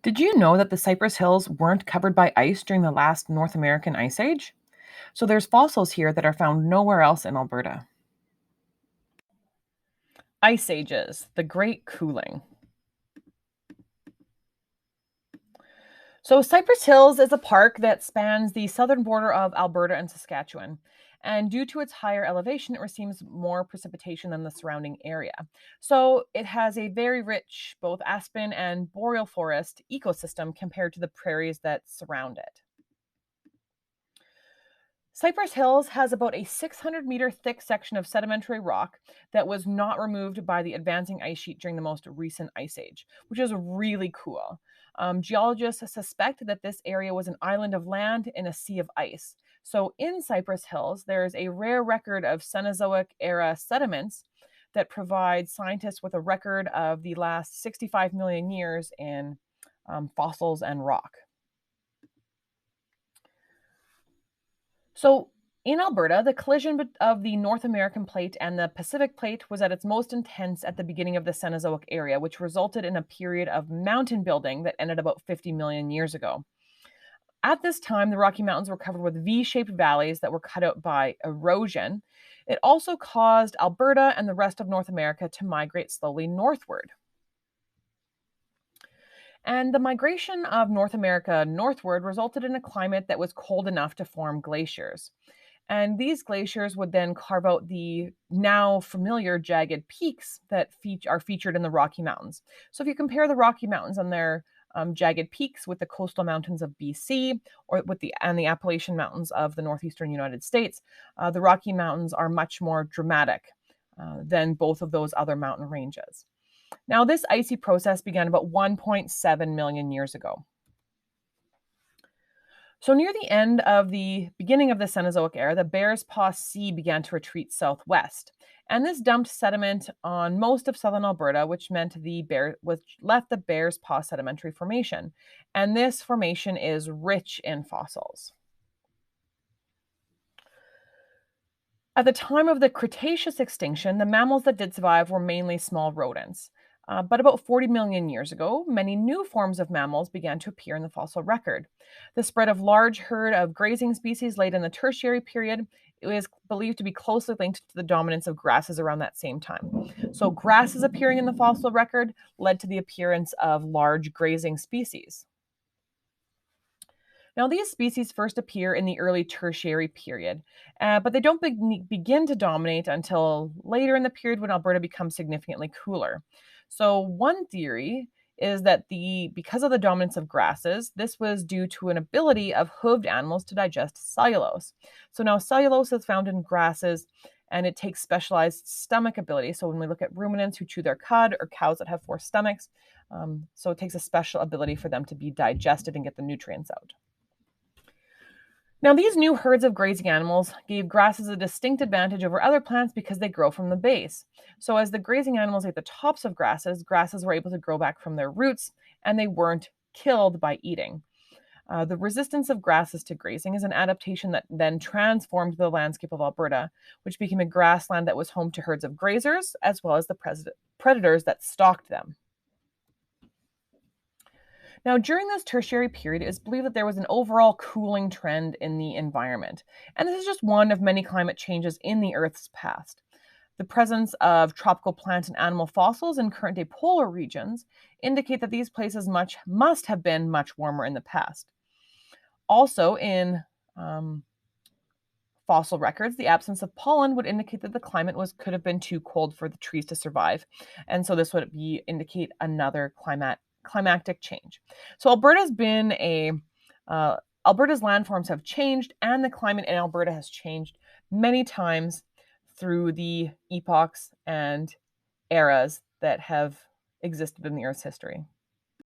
Did you know that the Cypress Hills weren't covered by ice during the last North American ice age? So there's fossils here that are found nowhere else in Alberta. Ice ages, the Great Cooling. So Cypress Hills is a park that spans the southern border of Alberta and Saskatchewan. And due to its higher elevation, it receives more precipitation than the surrounding area. So it has a very rich, both aspen and boreal forest ecosystem compared to the prairies that surround it. Cypress Hills has about a 600-meter thick section of sedimentary rock that was not removed by the advancing ice sheet during the most recent ice age, which is really cool. Geologists suspect that this area was an island of land in a sea of ice. So, in Cypress Hills, there's a rare record of Cenozoic era sediments that provide scientists with a record of the last 65 million years in fossils and rock. So, in Alberta, the collision of the North American plate and the Pacific plate was at its most intense at the beginning of the Cenozoic area, which resulted in a period of mountain building that ended about 50 million years ago. At this time, the Rocky Mountains were covered with V shaped valleys that were cut out by erosion. It also caused Alberta and the rest of North America to migrate slowly northward. And the migration of North America northward resulted in a climate that was cold enough to form glaciers. And these glaciers would then carve out the now familiar jagged peaks that are featured in the Rocky Mountains. So if you compare the Rocky Mountains and their jagged peaks with the coastal mountains of BC or with the Appalachian Mountains of the northeastern United States, the Rocky Mountains are much more dramatic than both of those other mountain ranges. Now, this icy process began about 1.7 million years ago. So, near the end of the beginning of the Cenozoic era, the Bears Paw Sea began to retreat southwest. And this dumped sediment on most of southern Alberta, which meant which left the Bears Paw Sedimentary Formation. And this formation is rich in fossils. At the time of the Cretaceous extinction, the mammals that did survive were mainly small rodents. But about 40 million years ago, many new forms of mammals began to appear in the fossil record. The spread of large herd of grazing species late in the Tertiary period is believed to be closely linked to the dominance of grasses around that same time. So, grasses appearing in the fossil record led to the appearance of large grazing species. Now, these species first appear in the early Tertiary period, but they don't begin to dominate until later in the period when Alberta becomes significantly cooler. So, one theory is that because of the dominance of grasses, this was due to an ability of hooved animals to digest cellulose. So now cellulose is found in grasses and it takes specialized stomach ability. So when we look at ruminants who chew their cud or cows that have four stomachs, so it takes a special ability for them to be digested and get the nutrients out. Now, these new herds of grazing animals gave grasses a distinct advantage over other plants because they grow from the base. So, as the grazing animals ate the tops of grasses, grasses were able to grow back from their roots and they weren't killed by eating. The resistance of grasses to grazing is an adaptation that then transformed the landscape of Alberta, which became a grassland that was home to herds of grazers as well as the predators that stalked them. Now, during this tertiary period, it is believed that there was an overall cooling trend in the environment. And this is just one of many climate changes in the Earth's past. The presence of tropical plant and animal fossils in current day polar regions indicate that these places must have been much warmer in the past. Also, in fossil records, the absence of pollen would indicate that the climate could have been too cold for the trees to survive. And so this would indicate another climatic change. So Alberta's landforms have changed, and the climate in Alberta has changed many times through the epochs and eras that have existed in the Earth's history.